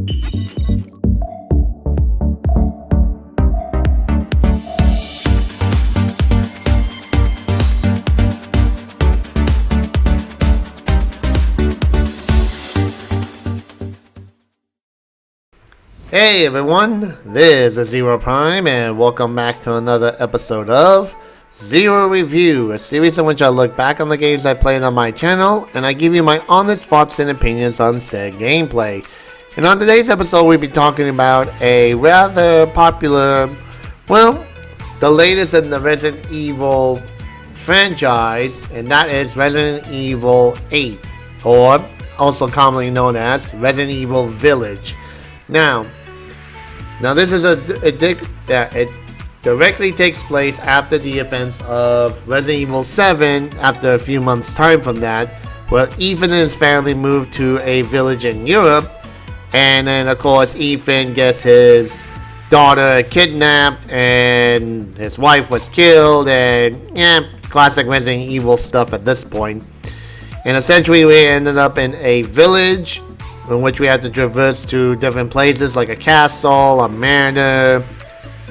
Hey everyone, this is Zero Prime and welcome back to another episode of Zero Review, a series in which I look back on the games I played on my channel and I give you my honest thoughts and opinions on said gameplay. And on today's episode we'll be talking about a rather popular, well, the latest in the Resident Evil franchise, and that is Resident Evil 8, or also commonly known as Resident Evil Village. Now this is it directly takes place after the events of Resident Evil 7 after a few months' time from that, where Ethan and his family moved to a village in Europe, and then of course Ethan gets his daughter kidnapped and his wife was killed, and classic Resident Evil stuff at this point. And essentially we ended up in a village in which we had to traverse to different places like a castle, a manor,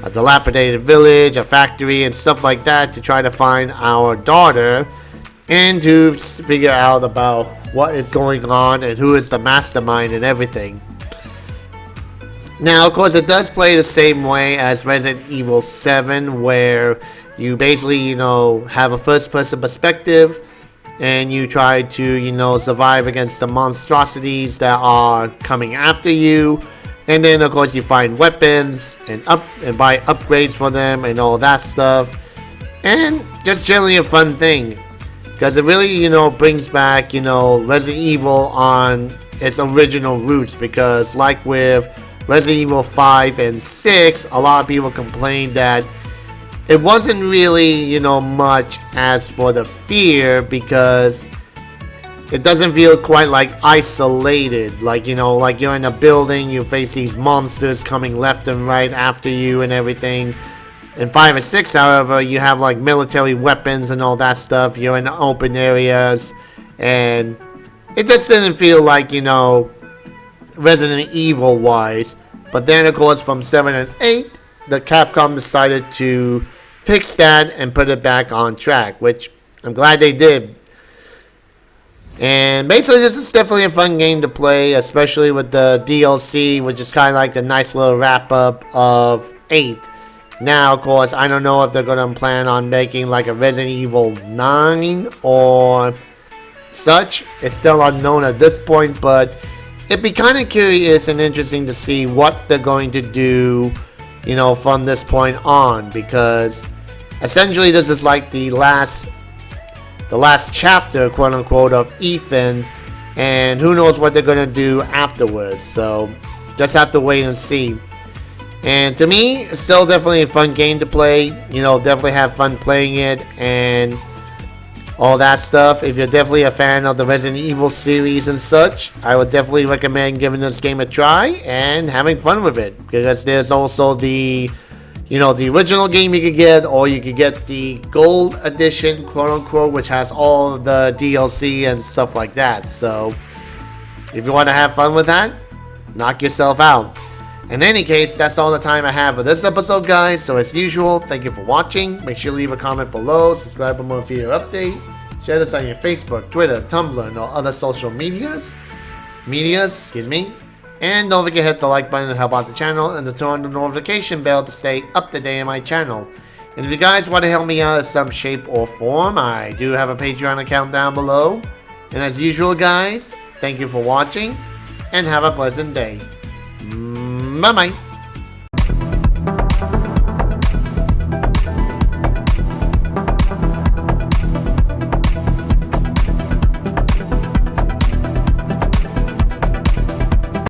a dilapidated village, a factory, and stuff like that to try to find our daughter and to figure out about what is going on and who is the mastermind and everything. Now, of course, it does play the same way as Resident Evil 7, where you basically, have a first-person perspective and you try to, survive against the monstrosities that are coming after you. And then, of course, you find weapons and buy upgrades for them and all that stuff. And just generally a fun thing, because it really, brings back, Resident Evil on its original roots. Because like with Resident Evil 5 and 6, a lot of people complained that it wasn't really, much as for the fear, because it doesn't feel quite like isolated. Like, like you're in a building, you face these monsters coming left and right after you and everything. In 5 and 6, however, you have like military weapons and all that stuff. You're in open areas, and it just didn't feel like, Resident Evil wise. But then, of course, from 7 and 8, the Capcom decided to fix that and put it back on track, which I'm glad they did. And basically this is definitely a fun game to play, especially with the DLC, which is kind of like a nice little wrap up of 8. Now, of course, I don't know if they're going to plan on making like a Resident Evil 9 or such. It's still unknown at this point, but it'd be kind of curious and interesting to see what they're going to do, from this point on, because essentially this is like the last chapter, quote unquote, of Ethan, and who knows what they're gonna do afterwards. So just have to wait and see. And to me, it's still definitely a fun game to play. Definitely have fun playing it and all that stuff. If you're definitely a fan of the Resident Evil series and such, I would definitely recommend giving this game a try and having fun with it, because there's also the the original game you could get, or you could get the gold edition, quote unquote, which has all of the DLC and stuff like that. So if you want to have fun with that, knock yourself out. In any case, that's all the time I have for this episode, guys. So as usual, thank you for watching. Make sure you leave a comment below, subscribe for more video update, share this on your Facebook, Twitter, Tumblr, and all other social medias, and don't forget to hit the like button to help out the channel, and to turn on the notification bell to stay up to date on my channel. And if you guys want to help me out in some shape or form, I do have a Patreon account down below. And as usual, guys, thank you for watching and have a pleasant day. Bye bye.